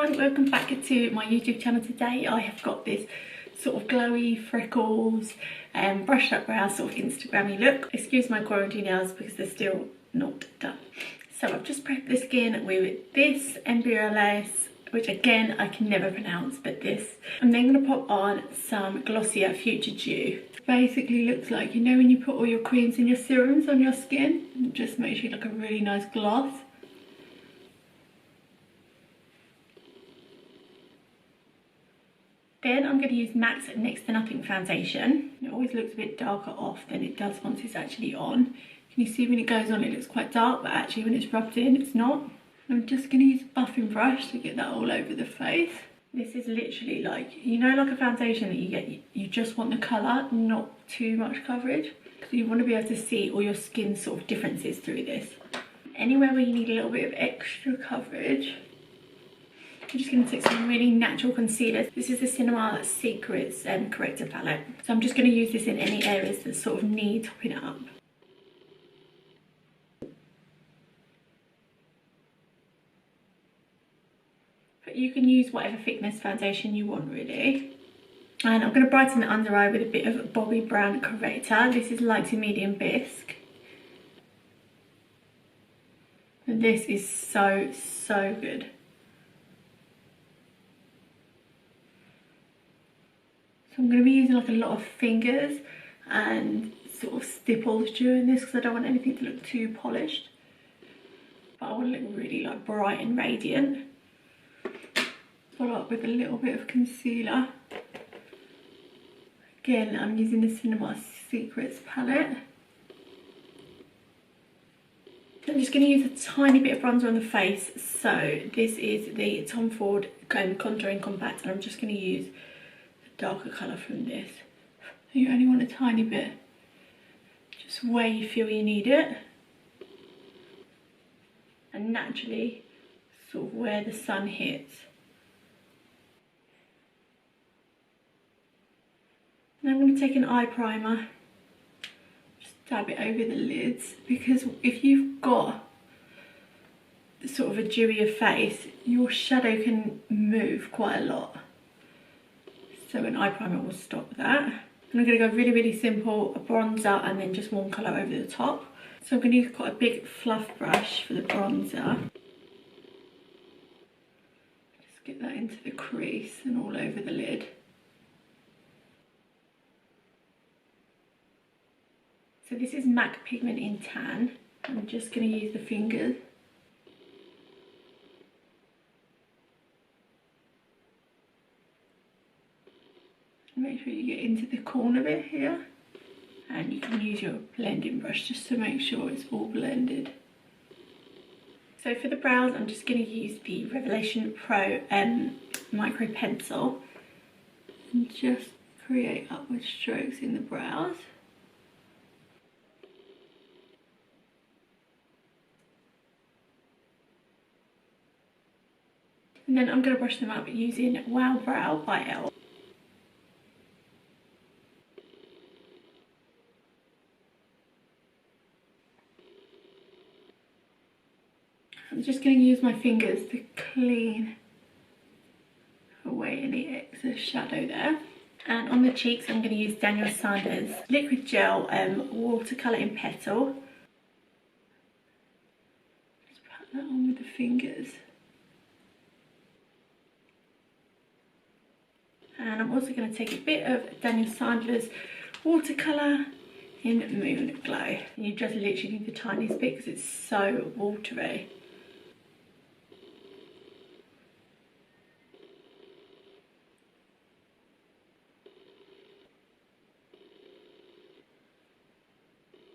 everyone, welcome back to my YouTube channel. Today I have got this sort of glowy freckles and brushed up brows sort of Instagrammy look. Excuse my quarantine nails because they're still not done. So I've just prepped the skin with this Embryoless, which again I can never pronounce, but this. I'm then going to pop on some Glossier Future Dew. Basically looks like, you know, when you put all your creams and your serums on your skin, it just makes you look a really nice gloss. Then I'm going to use MAC's Next to Nothing foundation. It always looks a bit darker off than it does once it's actually on. Can you see when it goes on it looks quite dark, but actually when it's rubbed in it's not. I'm just going to use a buffing brush to get that all over the face. This is literally like, you know, like a foundation that you get, you just want the colour, not too much coverage. So you want to be able to see all your skin sort of differences through this. Anywhere where you need a little bit of extra coverage, I'm just going to take some really natural concealer. This is the CINIMA Secrets corrector palette. So I'm just going to use this in any areas that sort of need topping up. But you can use whatever thickness foundation you want really. And I'm going to brighten the under eye with a bit of Bobbi brown corrector. This is light to medium bisque. And this is so good. So I'm going to be using like a lot of fingers and sort of stipples during this because I don't want anything to look too polished. But I want to look really like bright and radiant. Follow up with a little bit of concealer. Again, I'm using the CINIMA Secrets palette. I'm just going to use a tiny bit of bronzer on the face. So this is the Tom Ford Contouring Compact, and I'm just going to use darker colour from this. You only want a tiny bit, just where you feel you need it, and naturally sort of where the sun hits. And I'm going to take an eye primer, just dab it over the lids, because if you've got sort of a dewier face, your shadow can move quite a lot. So an eye primer will stop that. And I'm going to go really simple, a bronzer and then just one colour over the top. So I'm going to use quite a big fluff brush for the bronzer. Just get that into the crease and all over the lid. So this is MAC Pigment in Tan. I'm just going to use the fingers. Make sure you get into the corner bit here, and you can use your blending brush just to make sure it's all blended. So for the brows, I'm just going to use the Revelation Pro micro pencil and just create upward strokes in the brows. And then I'm going to brush them up using Wow Brow by Elle. I'm just going to use my fingers to clean away any excess shadow there. And on the cheeks, I'm going to use Daniel Sanders Liquid Gel Watercolour in Petal. Just pat that on with the fingers. And I'm also going to take a bit of Daniel Sanders Watercolour in Moon Glow. And you just literally need the tiniest bit because it's so watery.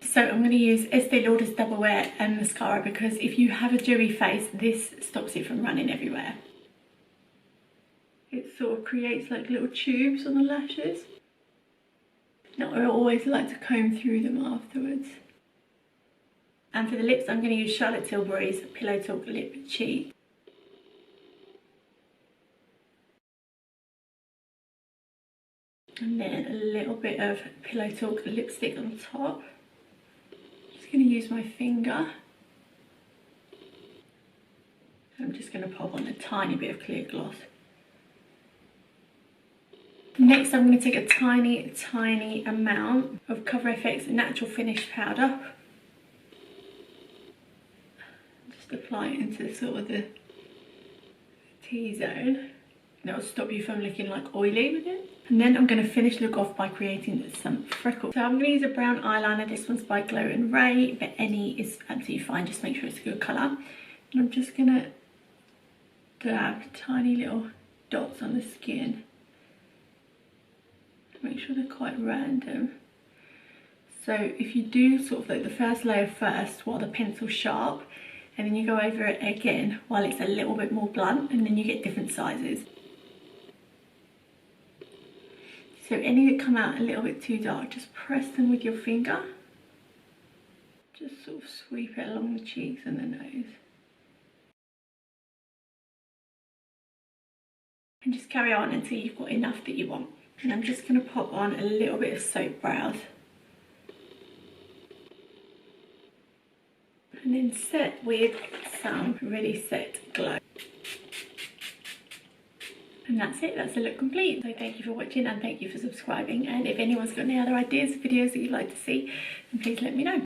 So I'm going to use Estée Lauder's Double Wear mascara because if you have a dewy face, this stops it from running everywhere. It sort of creates like little tubes on the lashes. Now I always like to comb through them afterwards. And for the lips, I'm going to use Charlotte Tilbury's Pillow Talk Lip Cheat. And then a little bit of Pillow Talk lipstick on top. Just going to use my finger I'm just going to pop on a tiny bit of clear gloss. Next, I'm going to take a tiny amount of Cover FX Natural Finish powder. Just apply it into sort of the T-zone. That'll stop you from looking like oily with it. And then I'm going to finish look off by creating some freckles. So I'm going to use a brown eyeliner. This one's by GLOWEY, but any is absolutely fine. Just make sure it's a good colour. And I'm just going to dab tiny little dots on the skin. Make sure they're quite random. So if you do sort of like the first layer first while the pencil's sharp, and then you go over it again while it's a little bit more blunt, and then you get different sizes. So any that come out a little bit too dark, just press them with your finger. Just sort of sweep it along the cheeks and the nose. And just carry on until you've got enough that you want. And I'm just going to pop on a little bit of soap brows. And then set with some Ready Set Glow. And that's it, that's the look complete. So thank you for watching and thank you for subscribing. And if anyone's got any other ideas, videos that you'd like to see, then please let me know.